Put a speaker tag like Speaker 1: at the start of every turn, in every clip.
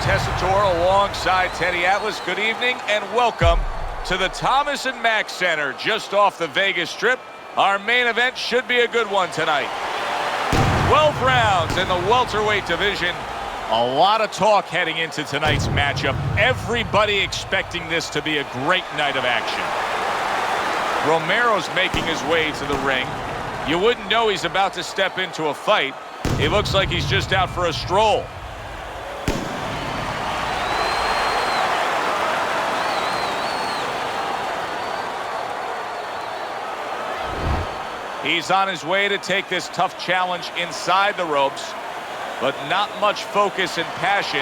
Speaker 1: Tessitore alongside Teddy Atlas. Good evening and welcome to the Thomas and Mack Center just off the Vegas Strip. Our main event should be a good one tonight. 12 rounds in the welterweight division. A lot of talk heading into tonight's matchup. Everybody expecting this to be a great night of action. Romero's making his way to the ring. You wouldn't know he's about to step into a fight. He looks like he's just out for a stroll. He's on his way to take this tough challenge inside the ropes, but not much focus and passion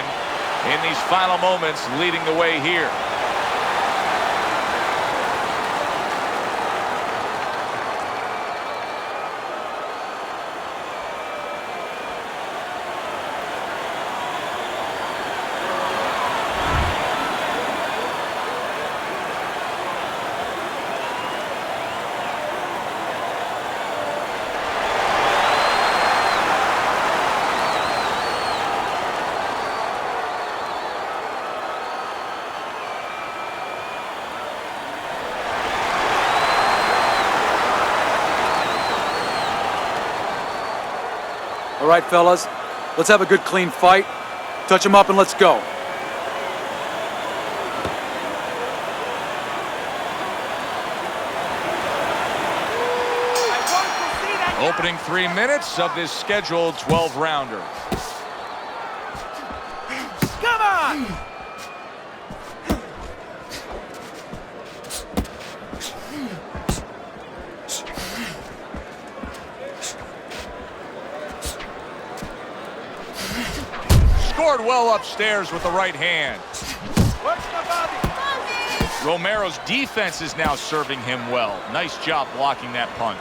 Speaker 1: in these final moments leading the way here.
Speaker 2: All right, fellas, let's have a good, clean fight. Touch him up and let's go.
Speaker 1: Opening 3 minutes of this scheduled 12-rounder.
Speaker 3: Come on!
Speaker 1: Scored well upstairs with the right hand. Romero's defense is now serving him well. Nice job blocking that punch.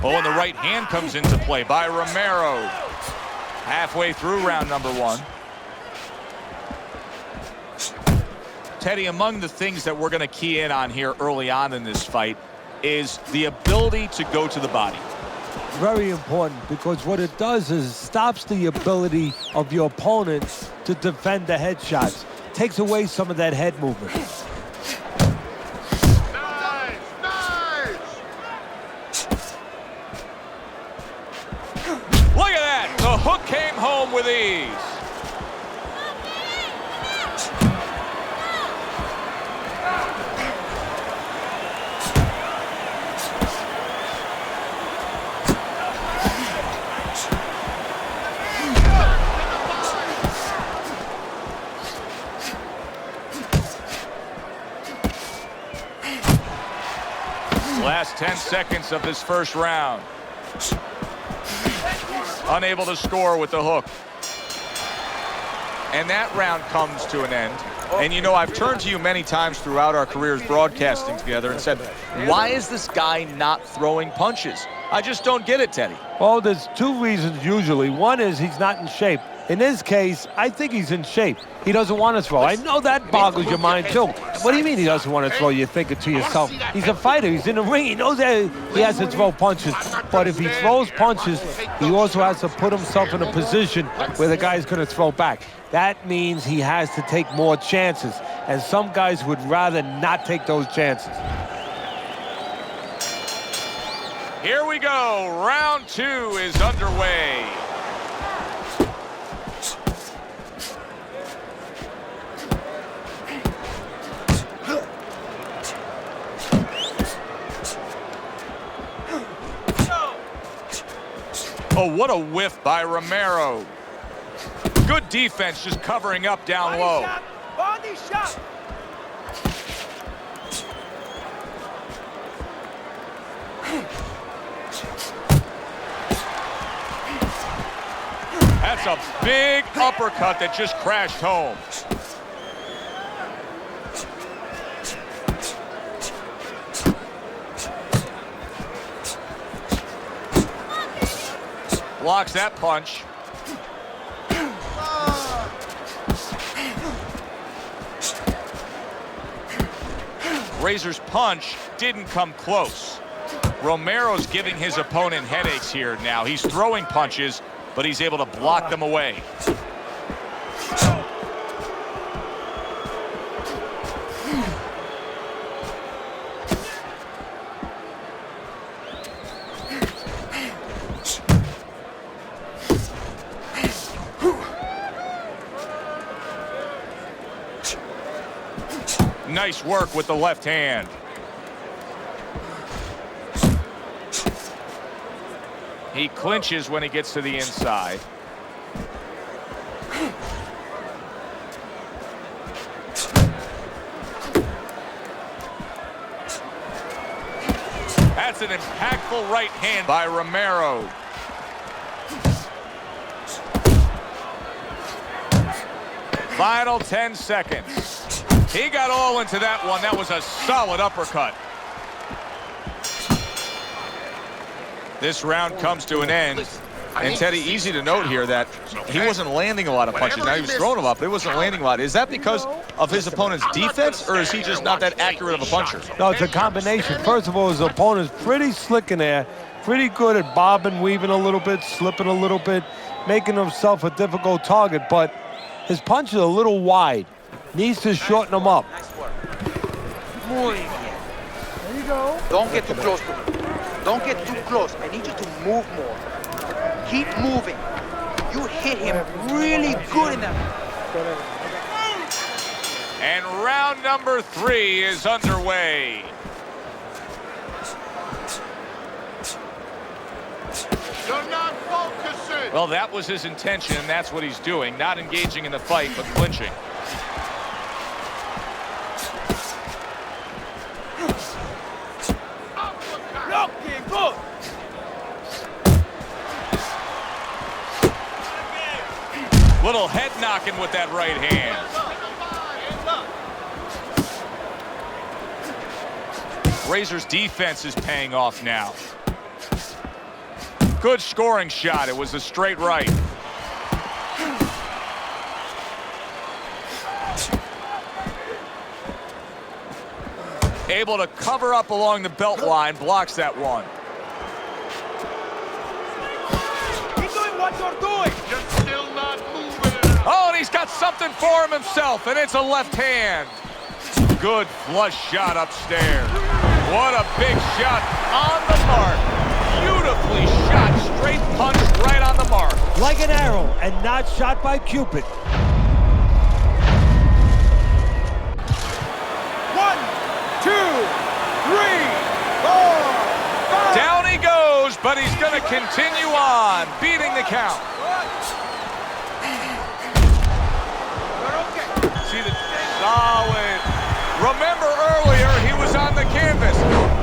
Speaker 1: Oh, and the right hand comes into play by Romero. Halfway through round number 1. Teddy, among the things that we're going to key in on here early on in this fight is the ability to go to the body.
Speaker 4: Very important, because what it does is stops the ability of your opponent to defend the headshots. Takes away some of that head movement.
Speaker 1: Look at that! The hook came home with ease. Last 10 seconds of this first round. Unable to score with the hook. And that round comes to an end. And you know, I've turned to you many times throughout our careers broadcasting together and said, why is this guy not throwing punches? I just don't get it, Teddy.
Speaker 4: Well, there's 2 reasons usually. One is he's not in shape. In this case, I think he's in shape. He doesn't want to throw. I know that boggles your mind, too. What do you mean he doesn't want to throw? You're thinking to yourself, he's a fighter. He's in the ring. He knows that he has to throw punches. But if he throws punches, he also has to put himself in a position where the guy's going to throw back. That means he has to take more chances. And some guys would rather not take those chances.
Speaker 1: Here we go. Round 2 is underway. Oh, what a whiff by Romero. Good defense, just covering up down low.
Speaker 3: Body shot.
Speaker 1: That's a big uppercut that just crashed home. Blocks that punch. Razor's punch didn't come close. Romero's giving his opponent headaches here now. He's throwing punches, but he's able to block them away. Nice work with the left hand. He clinches when he gets to the inside. That's an impactful right hand by Romero. Final 10 seconds. He got all into that one. That was a solid uppercut. This round comes to an end. And Teddy, easy to note here that he wasn't landing a lot of punches. Now he was throwing them up, but he wasn't landing a lot. Is that because of his opponent's defense, or is he just not that accurate of a puncher?
Speaker 4: No, it's a combination. First of all, his opponent's pretty slick in there, pretty good at bobbing, weaving a little bit, slipping a little bit, making himself a difficult target, but his punch is a little wide. Needs to shorten them up.
Speaker 3: Muy bien. There you go. Don't get too close to me. Don't get too close. I need you to move more. Keep moving. You hit him really good in that.
Speaker 1: And round number 3 is underway.
Speaker 5: You're not focusing.
Speaker 1: Well, that was his intention, and that's what he's doing. Not engaging in the fight, but clinching.
Speaker 3: Looking good.
Speaker 1: Little head knocking with that right hand. Razor's defense is paying off now. Good scoring shot. It was a straight right. Able to cover up along the belt line, blocks that one.
Speaker 3: Keep doing what you're doing.
Speaker 5: You're still not moving enough.
Speaker 1: Oh, and he's got something for him himself, and it's a left hand. Good flush shot upstairs. What a big shot on the mark. Beautifully shot, straight punch right on the mark.
Speaker 4: Like an arrow and not shot by Cupid.
Speaker 3: 1, 2, 3, 4, 5.
Speaker 1: Down he goes, but he's going to continue on, beating the count.
Speaker 3: You're okay.
Speaker 1: See the solid. Remember earlier, he was on the canvas.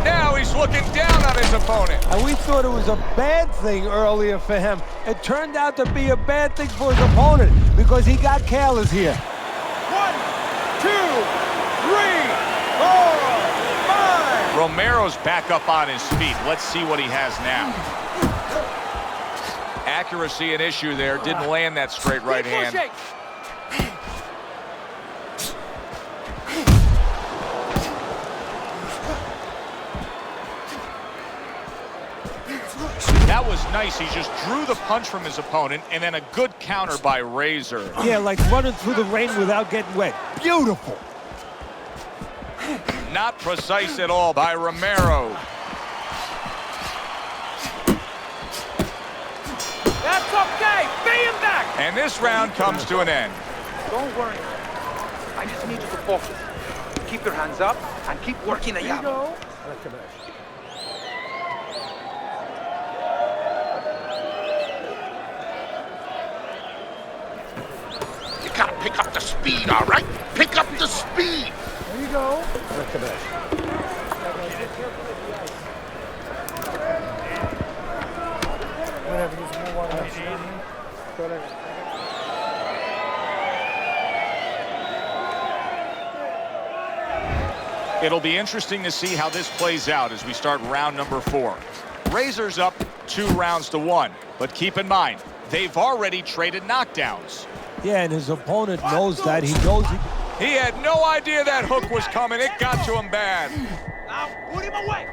Speaker 1: Now he's looking down on his opponent.
Speaker 4: And we thought it was a bad thing earlier for him. It turned out to be a bad thing for his opponent because he got careless here.
Speaker 3: 1, 2, 3, 4, 5.
Speaker 1: Romero's back up on his feet. Let's see what he has now. Accuracy an issue there. Didn't land that straight right hand. That was nice. He just drew the punch from his opponent, and then a good counter by Razor.
Speaker 4: Yeah, like running through the rain without getting wet. Beautiful.
Speaker 1: Not precise at all by Romero.
Speaker 3: That's okay. Pay him back.
Speaker 1: And this round comes to an end.
Speaker 3: Don't worry. I just need you to focus. Keep your hands up and keep working the jab.
Speaker 5: You gotta pick up the speed, all right? Pick up the speed.
Speaker 3: There you go.
Speaker 1: It'll be interesting to see how this plays out as we start round number 4. Razor's up 2 rounds to 1. But keep in mind, they've already traded knockdowns.
Speaker 4: Yeah, and his opponent knows that. He knows
Speaker 1: He had no idea that hook was coming. It got to him bad.
Speaker 3: Now put him away.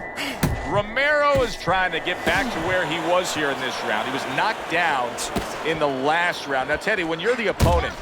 Speaker 1: Romero is trying to get back to where he was here in this round. He was knocked down in the last round. Now, Teddy, when you're the opponent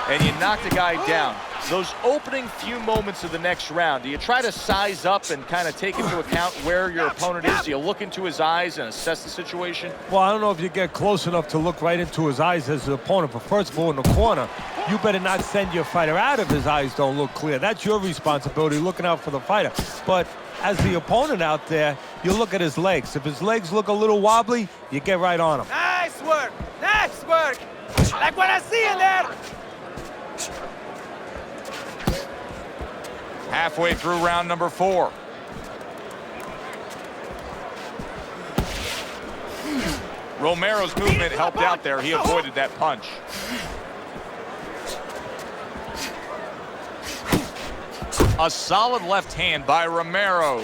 Speaker 1: and you knock the guy down, those opening few moments of the next round, do you try to size up and kind of take into account where your opponent is? Do you look into his eyes and assess the situation?
Speaker 4: Well, I don't know if you get close enough to look right into his eyes as the opponent, but first of all, in the corner, you better not send your fighter out if his eyes don't look clear. That's your responsibility, looking out for the fighter. But as the opponent out there, you look at his legs. If his legs look a little wobbly, you get right on him.
Speaker 3: Nice work. Nice work. Like what I see in there.
Speaker 1: Halfway through round number 4. Romero's movement helped out there. He avoided that punch. A solid left hand by Romero.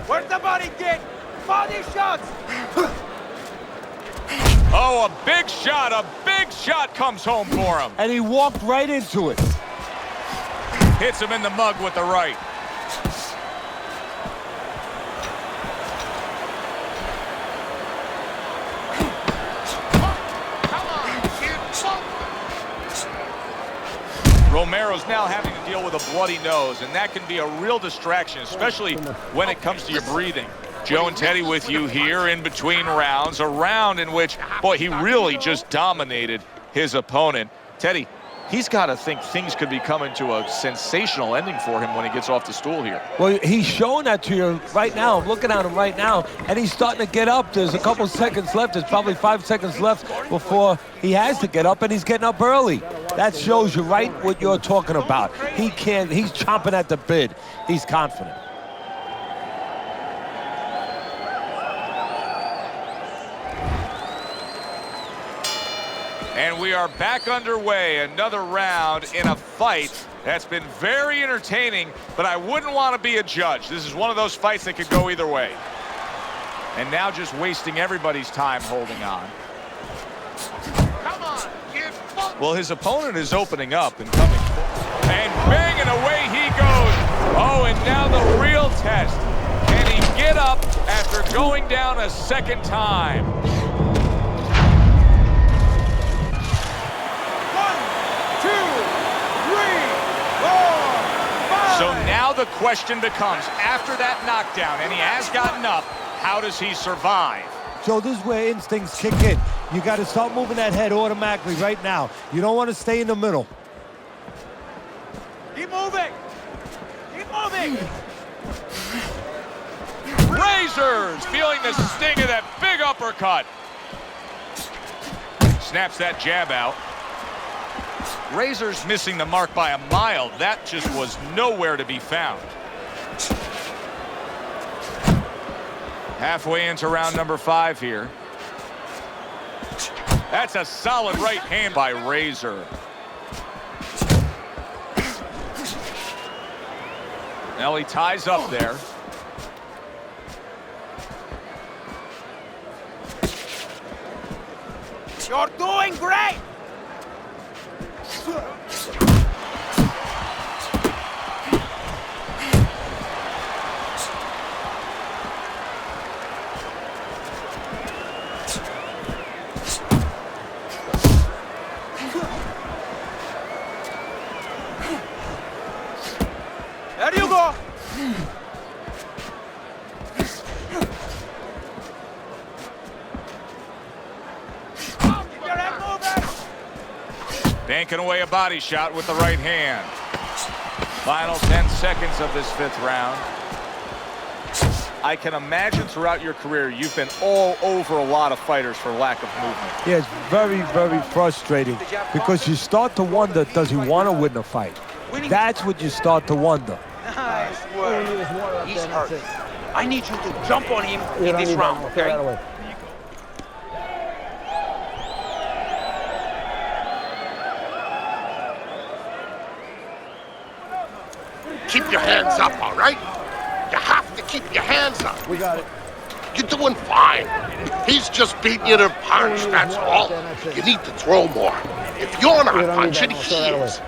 Speaker 3: Where's the body kick? Body shots.
Speaker 1: Oh, a big shot comes home for him.
Speaker 4: And he walked right into it.
Speaker 1: Hits him in the mug with the right. Romero's now having to deal with a bloody nose, and that can be a real distraction, especially when it comes to your breathing. Joe and Teddy with you here in between rounds, a round in which, boy, he really just dominated his opponent. Teddy, he's got to think things could be coming to a sensational ending for him when he gets off the stool here.
Speaker 4: Well, he's showing that to you right now. I'm looking at him right now, and he's starting to get up. There's a couple seconds left. There's probably 5 seconds left before he has to get up, and he's getting up early. That shows you right what you're talking about. He's chomping at the bit. He's confident.
Speaker 1: And we are back underway, another round in a fight that's been very entertaining, but I wouldn't want to be a judge. This is one of those fights that could go either way. And now just wasting everybody's time holding on.
Speaker 5: Come on, kid.
Speaker 1: Well, his opponent is opening up and coming. And banging away he goes. Oh, and now the real test. Can he get up after going down a second time? So now the question becomes, after that knockdown, and he has gotten up, how does he survive?
Speaker 4: Joe, this is where instincts kick in. You got to start moving that head automatically right now. You don't want to stay in the middle.
Speaker 3: Keep moving. Keep moving.
Speaker 1: Razors feeling the sting of that big uppercut. Snaps that jab out. Razor's missing the mark by a mile. That just was nowhere to be found. Halfway into round number 5 here. That's a solid right hand by Razor. Now he ties up there.
Speaker 3: You're doing great. There you go. Keep your head moving.
Speaker 1: Banking away a body shot with the right hand. Final 10 seconds of this 5th round. I can imagine throughout your career you've been all over a lot of fighters for lack of movement.
Speaker 4: Yeah, it's very, very frustrating because you start to wonder, does he want to win the fight? That's what you start to wonder.
Speaker 3: Nice work. He's hurt. I need you to jump on him in this round, okay?
Speaker 5: Keep your hands up, all right? You have to keep your hands up.
Speaker 6: We got it.
Speaker 5: You're doing fine. He's just beating you to punch, that's all. You need to throw more. If you're not punching, he is.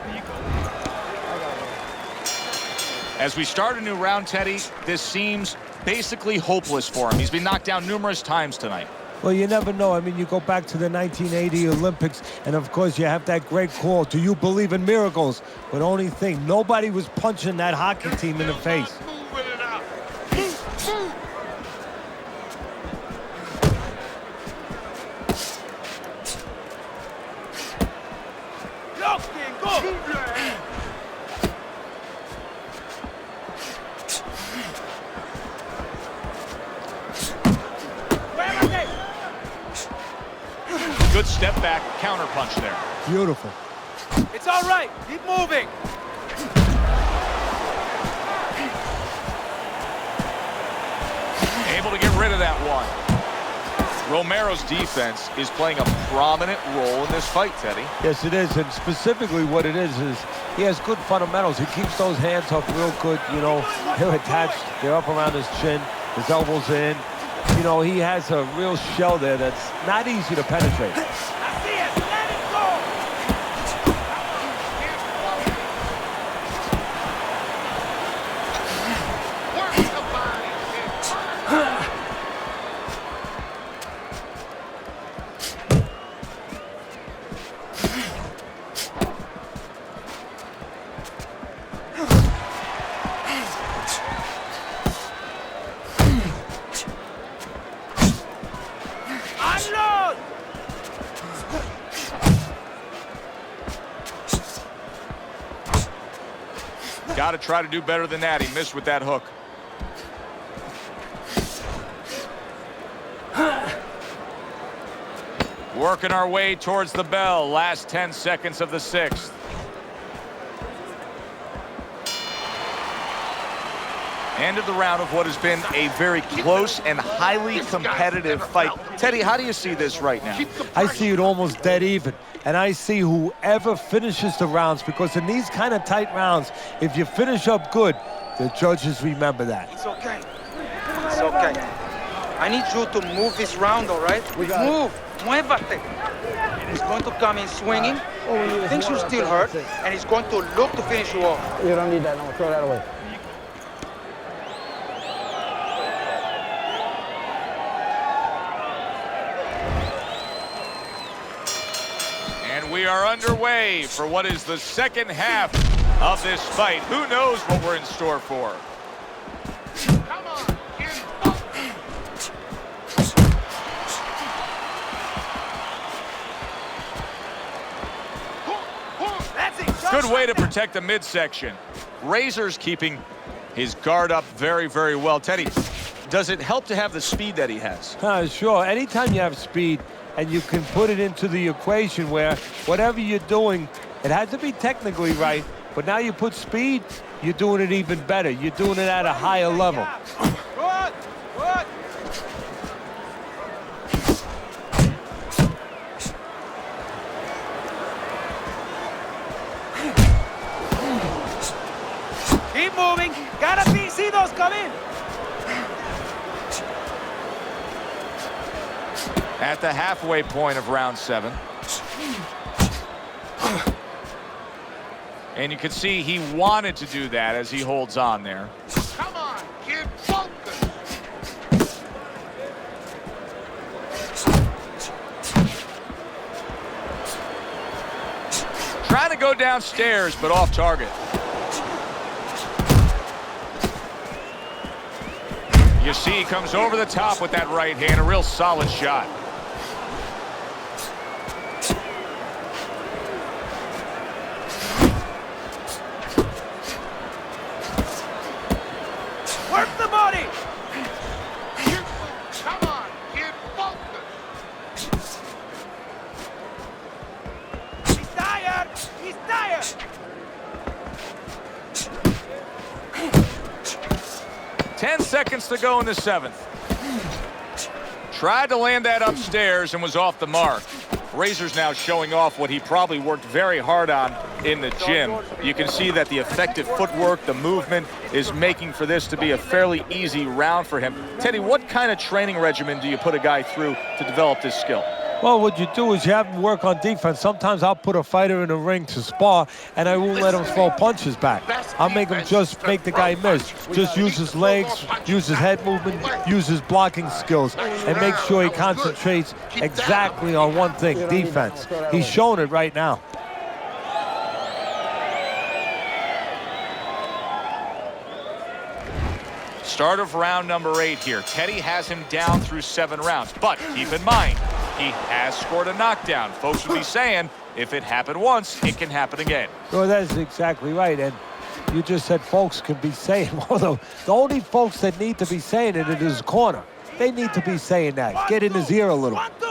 Speaker 1: As we start a new round, Teddy, this seems basically hopeless for him. He's been knocked down numerous times tonight.
Speaker 4: Well, you never know. I mean, you go back to the 1980 Olympics, and of course you have that great call, do you believe in miracles? But only thing, nobody was punching that hockey team in the face.
Speaker 1: Good step back, counter punch there.
Speaker 4: Beautiful.
Speaker 2: It's all right. Keep moving.
Speaker 1: Able to get rid of that one. Romero's defense is playing a prominent role in this fight, Teddy.
Speaker 4: Yes, it is, and specifically what it is he has good fundamentals. He keeps those hands up real good, you know. They're attached, they're up around his chin, his elbows in. You know, he has a real shell there that's not easy to penetrate.
Speaker 1: Got to try to do better than that. He missed with that hook. Working our way towards the bell. Last 10 seconds of the sixth. End of the round of what has been a very close and highly competitive fight. Teddy, how do you see this right now?
Speaker 4: I see it almost dead even. And I see whoever finishes the rounds, because in these kind of tight rounds, if you finish up good, the judges remember that.
Speaker 3: It's okay. It's okay. I need you to move this round, all right? Move. Muévate. He's going to come in swinging. He thinks you're still hurt, and he's going to look to finish you off.
Speaker 6: You don't need that. No, throw that away.
Speaker 1: We are underway for what is the second half of this fight. Who knows what we're in store for?
Speaker 5: Come on, kid.
Speaker 1: Good way to protect the midsection. Razor's keeping his guard up very, very well. Teddy, does it help to have the speed that he has?
Speaker 4: Sure. Anytime you have speed, and you can put it into the equation where whatever you're doing, it has to be technically right, but now you put speed, you're doing it even better. You're doing it at a higher level.
Speaker 3: Good. Good.
Speaker 2: Keep moving. Gotta see those come in.
Speaker 1: At the halfway point of round 7. And you can see he wanted to do that as he holds on there.
Speaker 5: Come on, kid. Focus.
Speaker 1: Trying to go downstairs, but off target. You see he comes over the top with that right hand. A real solid shot.
Speaker 2: Work the body.
Speaker 5: Come on, kid. Focus.
Speaker 2: He's tired. He's tired.
Speaker 1: 10 seconds to go in the 7th. Tried to land that upstairs and was off the mark. Razor's now showing off what he probably worked very hard on in the gym. You can see that the effective footwork, the movement, is making for this to be a fairly easy round for him. Teddy, what kind of training regimen do you put a guy through to develop this skill?
Speaker 4: Well, what you do is you have him work on defense. Sometimes I'll put a fighter in the ring to spar, and I won't let him throw punches back. I'll make him just make the guy miss. Just use his legs, use his head movement, use his blocking skills, and make sure he concentrates exactly on one thing, defense. He's showing it right now.
Speaker 1: Start of round number 8 here. Teddy has him down through 7 rounds, but keep in mind, he has scored a knockdown. Folks would be saying, if it happened once, it can happen again.
Speaker 4: Well, that's exactly right, and you just said folks can be saying, well, the only folks that need to be saying it in his corner. They need to be saying that. Get in his ear a little.
Speaker 3: 1, 2,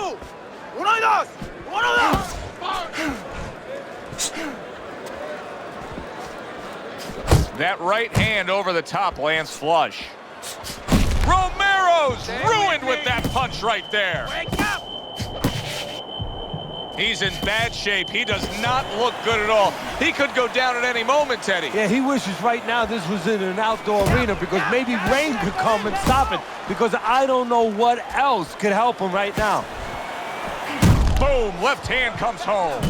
Speaker 3: 1, 2, 1, 2.
Speaker 1: That right hand over the top lands flush. Romero's ruined with that punch right there. He's in bad shape. He does not look good at all. He could go down at any moment, Teddy.
Speaker 4: Yeah, he wishes right now this was in an outdoor arena because maybe rain could come and stop it, because I don't know what else could help him right now.
Speaker 1: Boom, left hand comes home.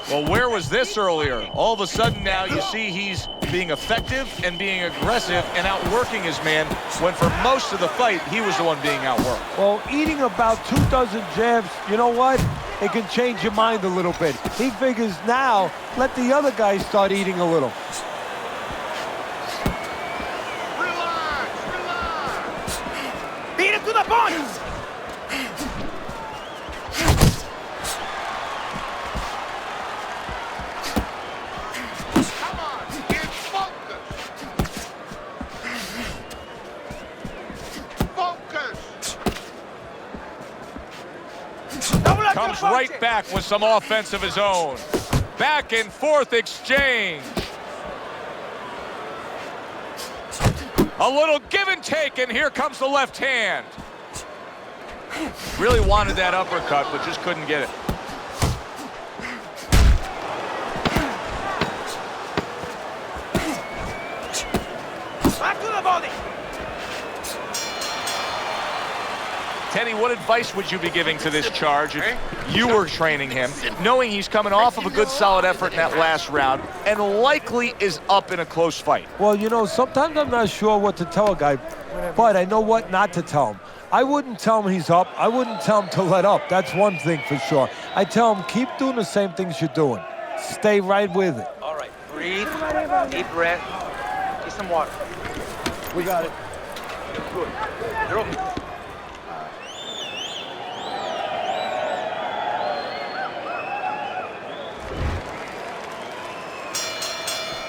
Speaker 1: Well, where was this earlier? All of a sudden now you see he's being effective and being aggressive and outworking his man, when for most of the fight, he was the one being outworked.
Speaker 4: Well, eating about 2 dozen jabs, you know what? It can change your mind a little bit. He figures now, let the other guy start eating a little.
Speaker 3: Relax. Beat it to the punch.
Speaker 1: Comes right back with some offense of his own. Back and forth exchange. A little give and take, and here comes the left hand. Really wanted that uppercut, but just couldn't get it.
Speaker 3: Back to the body.
Speaker 1: Teddy, what advice would you be giving to this charge if you were training him, knowing he's coming off of a good solid effort in that last round and likely is up in a close fight?
Speaker 4: Well, you know, sometimes I'm not sure what to tell a guy, but I know what not to tell him. I wouldn't tell him he's up. I wouldn't tell him to let up. That's one thing for sure. I tell him, keep doing the same things you're doing. Stay right with it.
Speaker 3: All right, breathe, deep breath, get some water.
Speaker 2: We got it.
Speaker 3: Good. You're okay.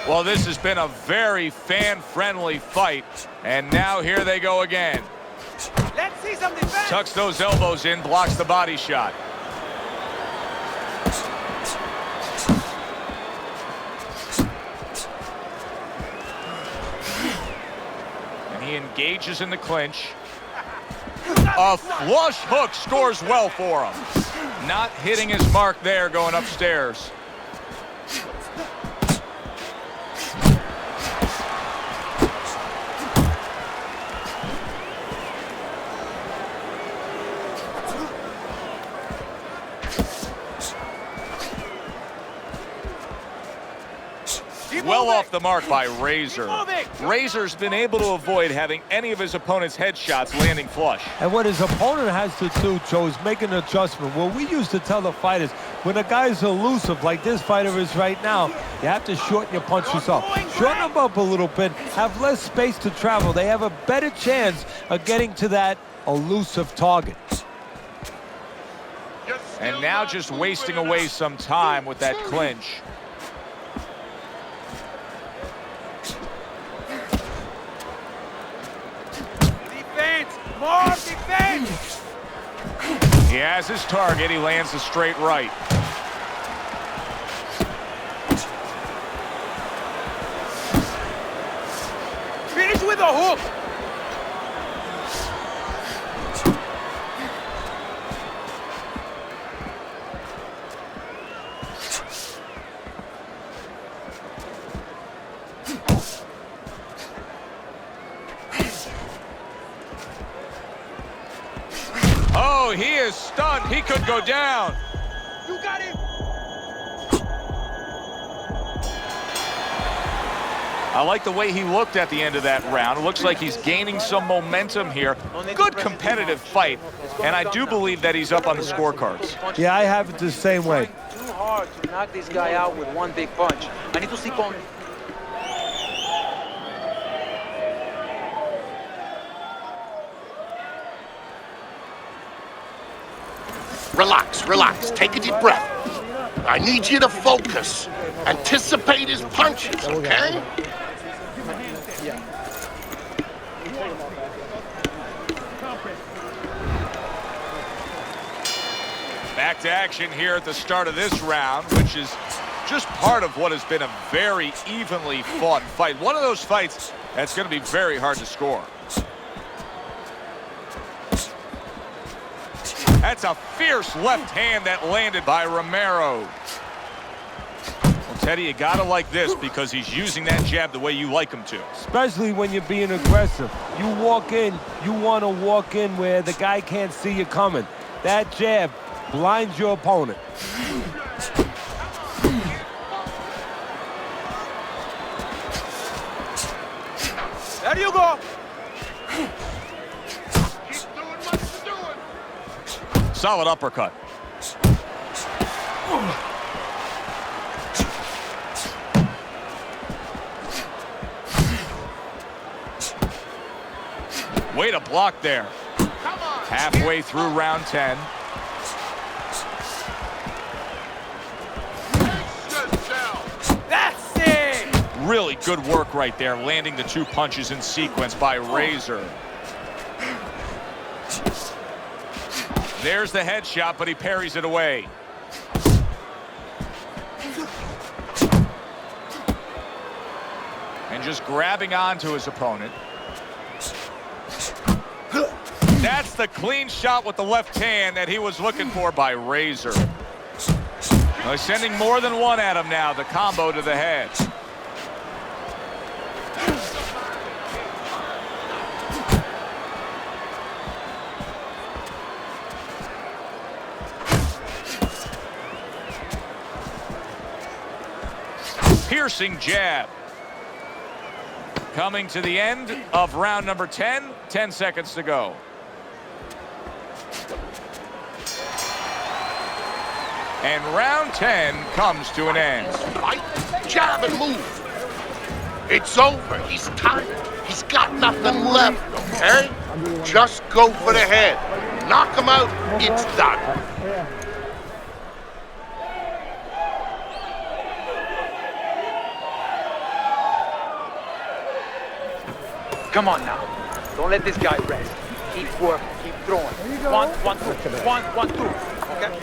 Speaker 1: Well, this has been a very fan-friendly fight, and now here they go again.
Speaker 3: Let's see some defense.
Speaker 1: Tucks those elbows in, blocks the body shot. And he engages in the clinch. A flush hook scores well for him. Not hitting his mark there, going upstairs. Well off the mark by Razor. Razor's been able to avoid having any of his opponent's headshots landing flush.
Speaker 4: And what his opponent has to do, Joe, is make an adjustment. Well, we used to tell the fighters, when a guy's elusive like this fighter is right now, you have to shorten your punches up. Shorten them up a little bit, have less space to travel. They have a better chance of getting to that elusive target.
Speaker 1: And now just wasting away some time with that clinch.
Speaker 3: More defense!
Speaker 1: He has his target. He lands a straight right.
Speaker 3: Finish with a hook!
Speaker 1: Oh, he is stunned. He could go down.
Speaker 3: You got him.
Speaker 1: I like the way he looked at the end of that round. It looks like he's gaining some momentum here. Good competitive fight, and I do believe that he's up on the scorecards.
Speaker 4: Yeah, I have it the same way.
Speaker 3: Too hard to knock this guy out with one big punch. I need to see on.
Speaker 5: Relax, relax. Take a deep breath. I need you to focus. Anticipate his punches, okay?
Speaker 1: Back to action here at the start of this round, which is just part of what has been a very evenly fought fight. One of those fights that's going to be very hard to score. That's a fierce left hand that landed by Romero. Well, Teddy, you gotta like this because he's using that jab the way you like him to.
Speaker 4: Especially when you're being aggressive. You walk in, you want to walk in where the guy can't see you coming. That jab blinds your opponent.
Speaker 3: There you go.
Speaker 1: Solid uppercut. Way to block there. Halfway through round 10.
Speaker 3: That's it.
Speaker 1: Really good work right there, landing the two punches in sequence by Razor. There's the headshot, but he parries it away. And just grabbing onto his opponent. That's the clean shot with the left hand that he was looking for by Razor. Well, he's sending more than one at him now, the combo to the head. Piercing jab. Coming to the end of round number 10. 10 seconds to go. And round 10 comes to an end.
Speaker 5: Fight, jab, and move. It's over. He's tired. He's got nothing left, okay? Just go for the head. Knock him out. It's done.
Speaker 3: Come on now. Don't let this guy rest. Keep working. Keep throwing. 1, 1, 2. 1, 1, 2. Okay?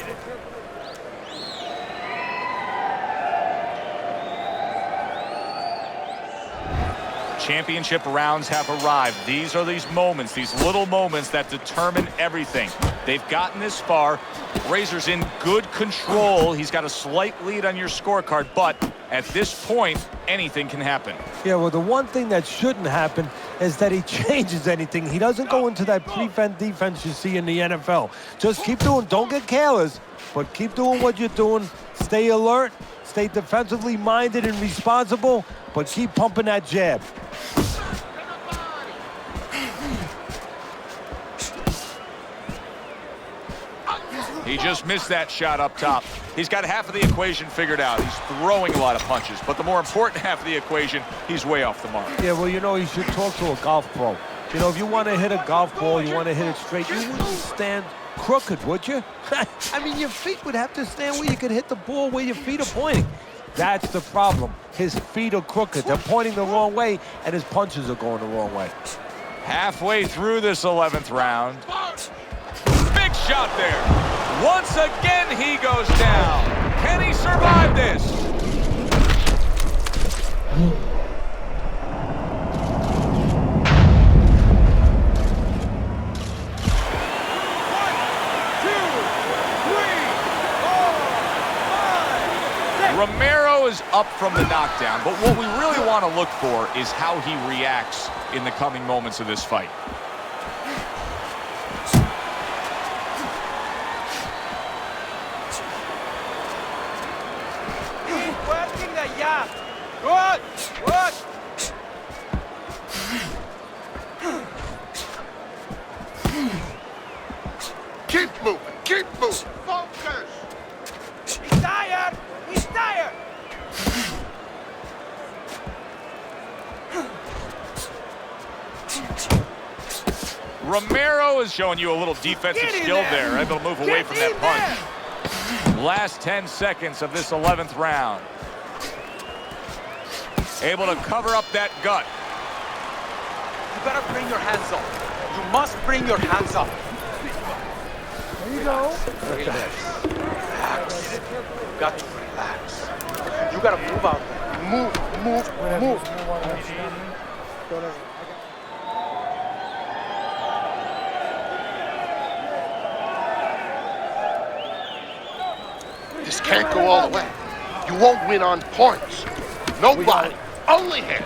Speaker 1: Championship rounds have arrived. These are these moments, these little moments that determine everything. They've gotten this far. Razor's in good control. He's got a slight lead on your scorecard, but at this point, anything can happen.
Speaker 4: Yeah, well, the one thing that shouldn't happen is that he changes anything. He doesn't go into that prevent defense you see in the NFL. Just keep doing, don't get careless, but keep doing what you're doing. Stay alert, stay defensively minded and responsible, but keep pumping that jab.
Speaker 1: He just missed that shot up top. He's got half of the equation figured out. He's throwing a lot of punches, but the more important half of the equation, he's way off the mark.
Speaker 4: Yeah, well, you know, you should talk to a golf pro. You know, if you want to hit a golf ball, you want to hit it straight, you wouldn't stand crooked, would you? I mean, your feet would have to stand where you could hit the ball where your feet are pointing. That's the problem. His feet are crooked. They're pointing the wrong way, and his punches are going the wrong way.
Speaker 1: Halfway through this 11th round. Big shot there. Once again, he goes down. Can he survive this? Romero is up from the knockdown, but what we really want to look for is how he reacts in the coming moments of this fight.
Speaker 3: Good. Good.
Speaker 5: Keep moving. Keep moving. Focus.
Speaker 3: He's tired. He's tired.
Speaker 1: Romero is showing you a little defensive skill there, able to move away from that punch. Last 10 seconds of this 11th round. Able to cover up that gut.
Speaker 3: You gotta bring your hands up. You must bring your hands up.
Speaker 6: There you go.
Speaker 3: Relax. Relax. You got to relax. You gotta move out. Move, move, move.
Speaker 5: This can't go all the way. You won't win on points. No body, only head.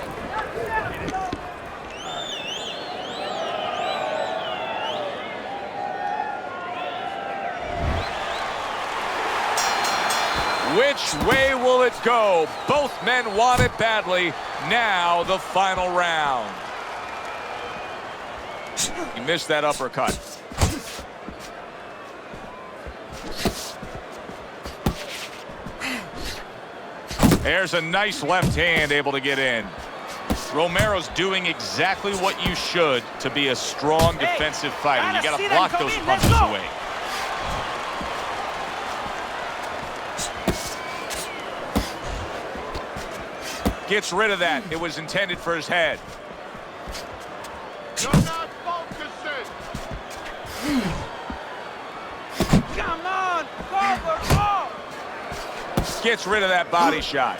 Speaker 1: Which way will it go? Both men want it badly. Now the final round. He missed that uppercut. There's a nice left hand able to get in. Romero's doing exactly what you should to be a strong defensive fighter. You got to block those punches away. Gets rid of that. It was intended for his head.
Speaker 5: You're not focusing.
Speaker 3: Come on, forward, go!
Speaker 1: Gets rid of that body shot.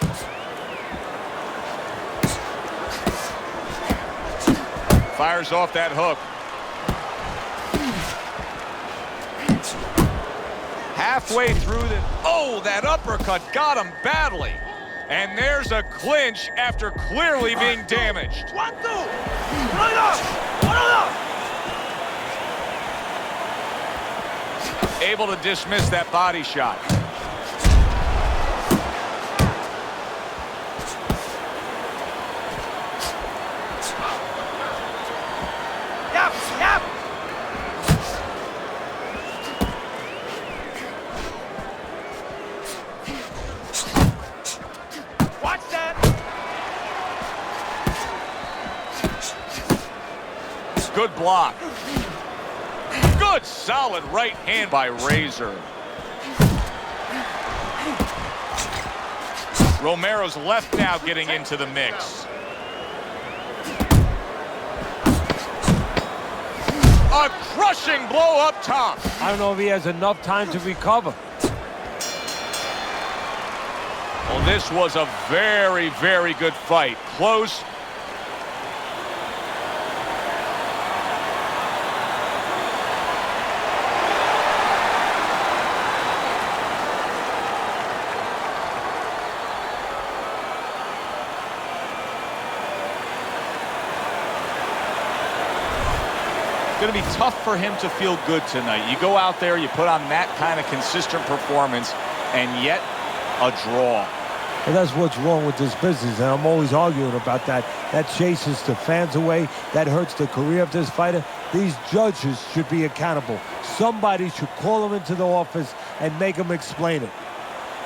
Speaker 1: Fires off that hook. Halfway through the... Oh, that uppercut got him badly. And there's a clinch after clearly being damaged.
Speaker 3: 1, 2.
Speaker 1: Able to dismiss that body shot.
Speaker 3: Yep, yep. Watch that.
Speaker 1: Good block. Good solid right hand by Razor. Romero's left now getting into the mix. A crushing blow up top.
Speaker 4: I don't know if he has enough time to recover.
Speaker 1: Well, this was a very, very good fight. Close. Going to be tough for him to feel good tonight. You go out there, you put on that kind of consistent performance, and yet a draw.
Speaker 4: And that's what's wrong with this business, and I'm always arguing about that. That chases the fans away. That hurts the career of this fighter. These judges should be accountable. Somebody should call them into the office and make them explain it.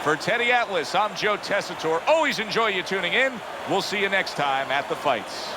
Speaker 1: For Teddy Atlas, I'm Joe Tessitore. Always enjoy you tuning in. We'll see you next time at the fights.